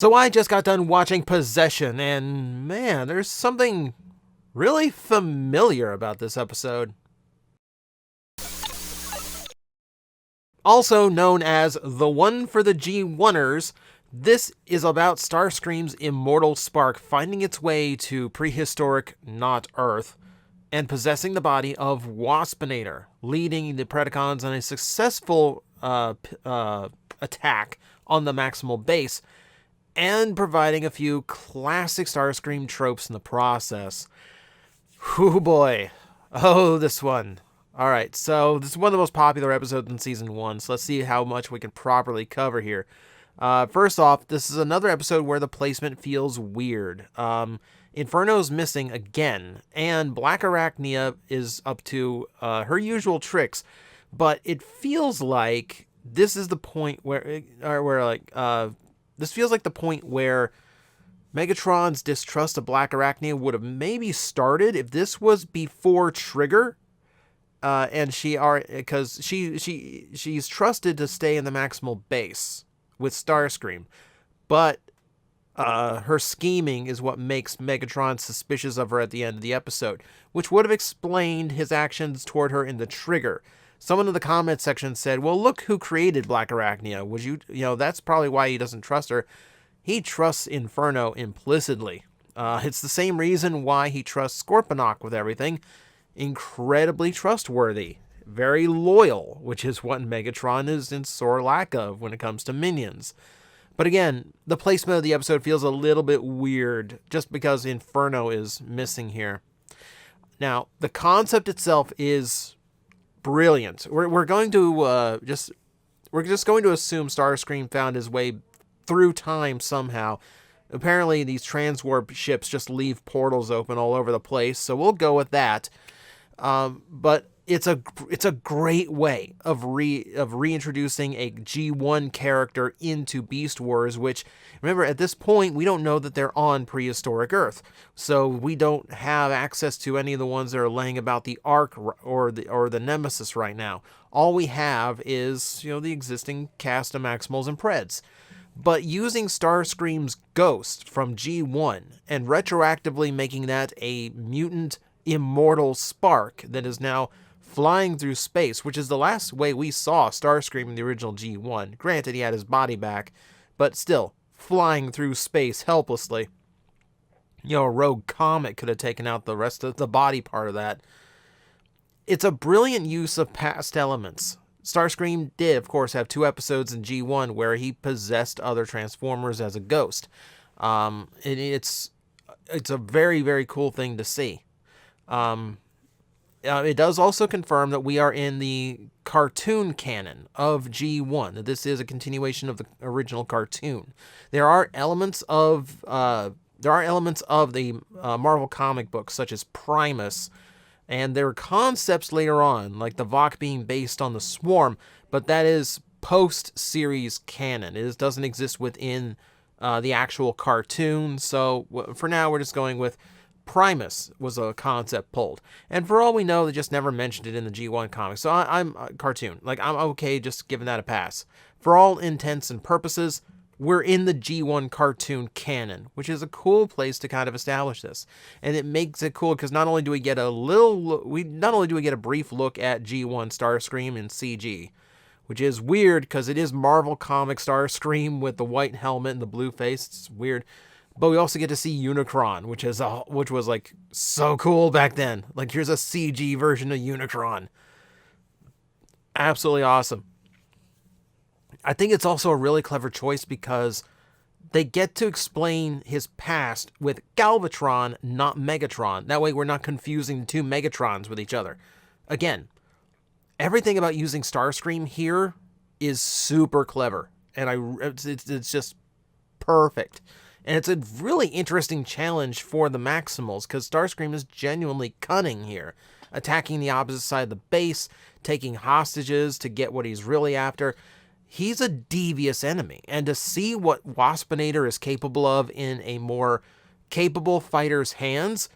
So I just got done watching Possession, and man, there's something really familiar about this episode. Also known as the one for the G1ers, this is about Starscream's immortal spark finding its way to prehistoric, not Earth, and possessing the body of Waspinator, leading the Predacons on a successful attack on the Maximal base, and providing a few classic Starscream tropes in the process. Whoo boy. Oh, this one. Alright, so this is one of the most popular episodes in Season 1, so let's see how much we can properly cover here. First off, this is another episode where the placement feels weird. Inferno's missing again, and Black Arachnia is up to her usual tricks, but it feels like this is the point where this feels like the point where Megatron's distrust of Black Arachnia would have maybe started if this was before Trigger, and because she's trusted to stay in the Maximal base with Starscream, but her scheming is what makes Megatron suspicious of her at the end of the episode, which would have explained his actions toward her in the Trigger. Someone in the comment section said, well, look who created Black Arachnia. Would you know, that's probably why he doesn't trust her. He trusts Inferno implicitly. It's the same reason why he trusts Scorponok with everything. Incredibly trustworthy. Very loyal, which is what Megatron is in sore lack of when it comes to minions. But again, the placement of the episode feels a little bit weird just because Inferno is missing here. Now, the concept itself is brilliant. We're going to just going to assume Starscream found his way through time somehow. Apparently, these transwarp ships just leave portals open all over the place, so we'll go with that. But it's a great way of reintroducing a G1 character into Beast Wars, which, remember, at this point we don't know that they're on prehistoric Earth, so we don't have access to any of the ones that are laying about the Ark or the Nemesis right now. All we have is, you know, the existing cast of Maximals and Preds. But using Starscream's ghost from G1 and retroactively making that a mutant immortal spark that is now flying through space, which is the last way we saw Starscream in the original G1. Granted, he had his body back, but still, flying through space helplessly. You know, a rogue comet could have taken out the rest of the body part of that. It's a brilliant use of past elements. Starscream did, of course, have 2 episodes in G1 where he possessed other Transformers as a ghost. It's a very, very cool thing to see. It does also confirm that we are in the cartoon canon of G1. That this is a continuation of the original cartoon. There are elements of the Marvel comic books, such as Primus, and there are concepts later on, like the Vok being based on the Swarm, but that is post-series canon. It doesn't exist within the actual cartoon, so for now we're just going with Primus was a concept pulled. And for all we know, they just never mentioned it in the G1 comics, so I'm cartoon. Like, I'm okay just giving that a pass. For all intents and purposes, we're in the G1 cartoon canon, which is a cool place to kind of establish this. And it makes it cool because not only do we get a brief look at G1 Starscream in CG, which is weird because it is Marvel comic Starscream with the white helmet and the blue face. It's weird. But we also get to see Unicron, which was like so cool back then. Like, here's a CG version of Unicron. Absolutely awesome. I think it's also a really clever choice because they get to explain his past with Galvatron, not Megatron. That way we're not confusing the 2 Megatrons with each other. Again, everything about using Starscream here is super clever. And it's just perfect. And it's a really interesting challenge for the Maximals because Starscream is genuinely cunning here, attacking the opposite side of the base, taking hostages to get what he's really after. He's a devious enemy, and to see what Waspinator is capable of in a more capable fighter's hands,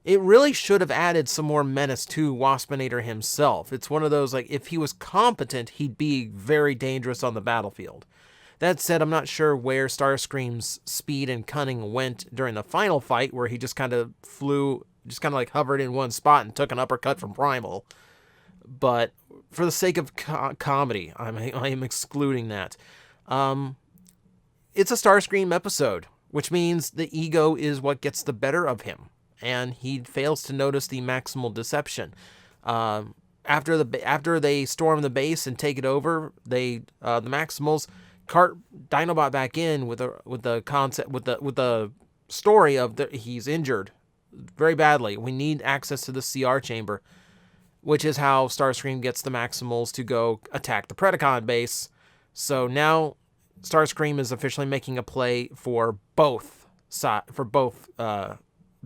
it really should have added some more menace to Waspinator himself. It's one of those, like, if he was competent, he'd be very dangerous on the battlefield. That said, I'm not sure where Starscream's speed and cunning went during the final fight, where he just kind of like hovered in one spot and took an uppercut from Primal. But for the sake of comedy, I'm excluding that. It's a Starscream episode, which means the ego is what gets the better of him, and he fails to notice the maximal deception. After they storm the base and take it over, the Maximals cart Dinobot back in with the story of he's injured very badly. We need access to the CR chamber, which is how Starscream gets the Maximals to go attack the Predacon base. So now Starscream is officially making a play for both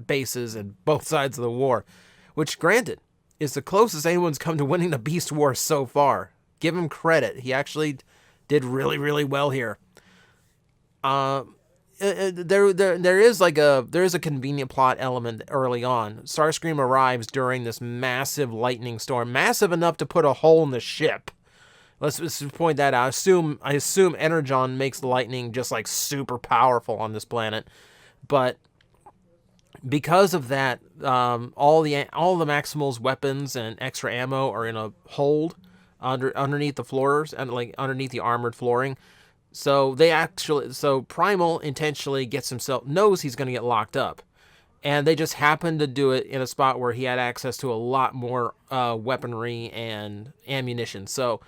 bases and both sides of the war, which, granted, is the closest anyone's come to winning the Beast War so far. Give him credit. He actually did really, really well here. There is a convenient plot element early on. Starscream arrives during this massive lightning storm, massive enough to put a hole in the ship. Let's point that out. I assume Energon makes the lightning just like super powerful on this planet, but because of that, all the Maximals weapons and extra ammo are in a hold underneath the floors and like underneath the armored flooring. So Primal intentionally knows he's going to get locked up, and they just happen to do it in a spot where he had access to a lot more weaponry and ammunition. So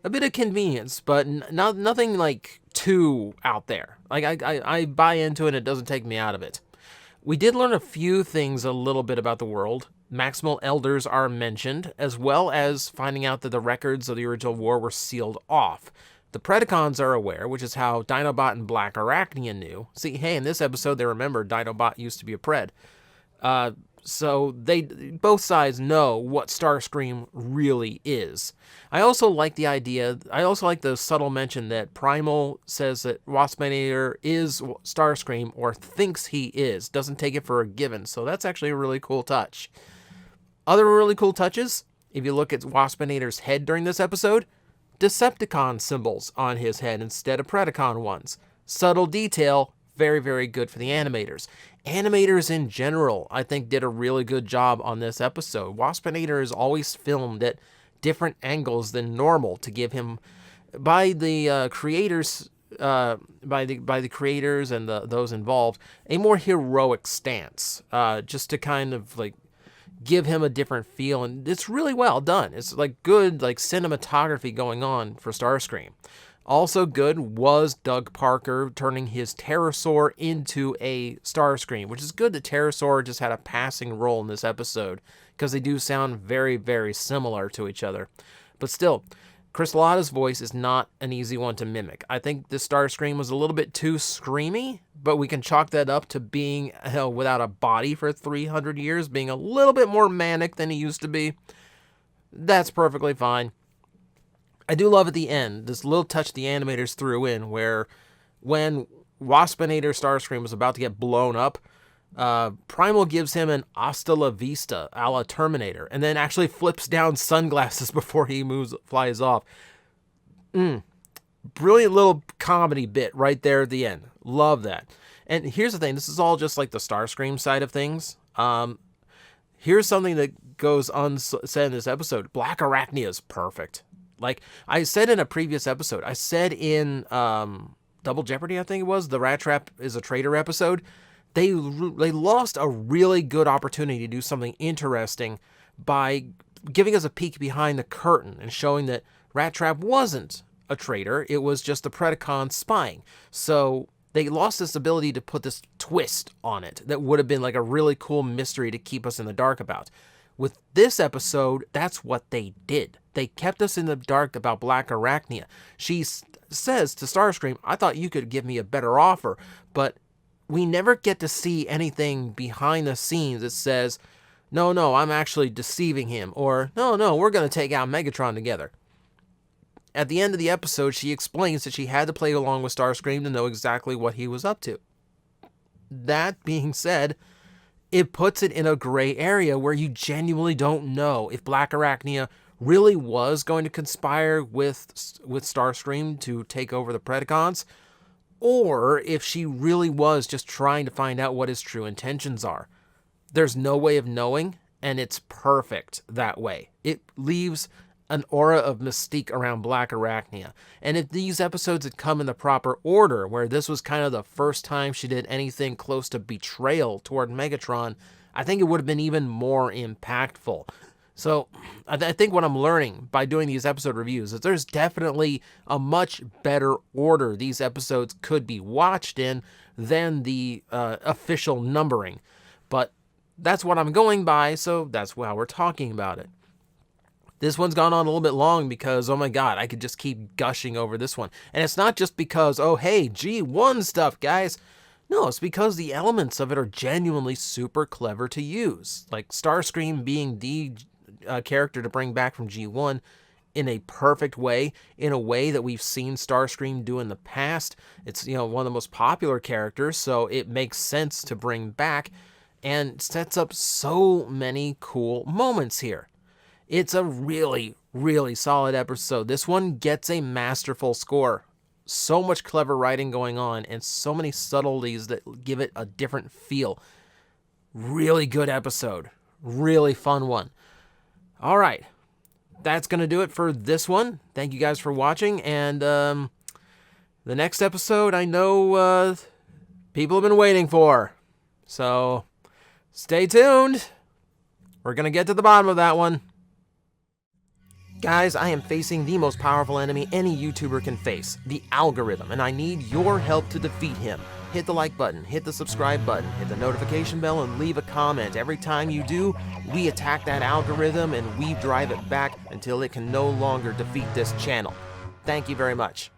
a bit of convenience, but nothing like too out there. Like I buy into it. It doesn't take me out of it. We did learn a few things a little bit about the world. Maximal elders are mentioned, as well as finding out that the records of the original war were sealed off. The Predacons are aware, which is how Dinobot and Black Arachnia knew. See, hey, in this episode, they remember Dinobot used to be a Pred. So both sides know what Starscream really is. I also like the subtle mention that Primal says that Waspinator is Starscream, or thinks he is. Doesn't take it for a given. So that's actually a really cool touch. Other really cool touches, if you look at Waspinator's head during this episode, Decepticon symbols on his head instead of Predacon ones. Subtle detail, very, very good for the animators. Animators in general, I think, did a really good job on this episode. Waspinator is always filmed at different angles than normal to give him, by the creators and those involved, a more heroic stance, just to kind of like give him a different feel, and it's really well done. It's like good like cinematography going on for Starscream. Also good was Doug Parker turning his pterosaur into a Starscream, which is good that pterosaur just had a passing role in this episode, because they do sound very, very similar to each other. But still, Chris Latta's voice is not an easy one to mimic. I think the Starscream was a little bit too screamy, but we can chalk that up to being without a body for 300 years, being a little bit more manic than he used to be. That's perfectly fine. I do love at the end, this little touch the animators threw in, where when Waspinator Starscream was about to get blown up, Primal gives him an hasta la vista a la Terminator, and then actually flips down sunglasses before he flies off. Brilliant little comedy bit right there at the end. Love that. And here's the thing, this is all just like the Starscream side of things. Here's something that goes unsaid in this episode. Black Arachnia is perfect. Like I said in a previous episode, I said in Double Jeopardy, I think it was, the Rat Trap is a Traitor episode, they lost a really good opportunity to do something interesting by giving us a peek behind the curtain and showing that Rat Trap wasn't a traitor, it was just the Predacon spying. So they lost this ability to put this twist on it that would have been like a really cool mystery to keep us in the dark about. With this episode, that's what they did. They kept us in the dark about Black Arachnia. She says to Starscream, I thought you could give me a better offer, but we never get to see anything behind the scenes that says, no, I'm actually deceiving him, or no, we're going to take out Megatron together. At the end of the episode, she explains that she had to play along with Starscream to know exactly what he was up to. That being said, it puts it in a gray area where you genuinely don't know if Black Arachnia really was going to conspire with Starscream to take over the Predacons, or if she really was just trying to find out what his true intentions are. There's no way of knowing, and it's perfect that way. It leaves an aura of mystique around Black Arachnia. And if these episodes had come in the proper order, where this was kind of the first time she did anything close to betrayal toward Megatron, I think it would have been even more impactful. So I think what I'm learning by doing these episode reviews is there's definitely a much better order these episodes could be watched in than the official numbering. But that's what I'm going by, so that's how we're talking about it. This one's gone on a little bit long because, oh my god, I could just keep gushing over this one. And it's not just because, oh hey, G1 stuff, guys. No, it's because the elements of it are genuinely super clever to use. Like Starscream being the character to bring back from G1 in a perfect way, in a way that we've seen Starscream do in the past. It's, one of the most popular characters, so it makes sense to bring back and sets up so many cool moments here. It's a really, really solid episode. This one gets a masterful score. So much clever writing going on and so many subtleties that give it a different feel. Really good episode. Really fun one. All right. That's going to do it for this one. Thank you guys for watching. And the next episode, I know people have been waiting for. So stay tuned. We're going to get to the bottom of that one. Guys, I am facing the most powerful enemy any YouTuber can face, the algorithm, and I need your help to defeat him. Hit the like button, hit the subscribe button, hit the notification bell, and leave a comment. Every time you do, we attack that algorithm and we drive it back until it can no longer defeat this channel. Thank you very much.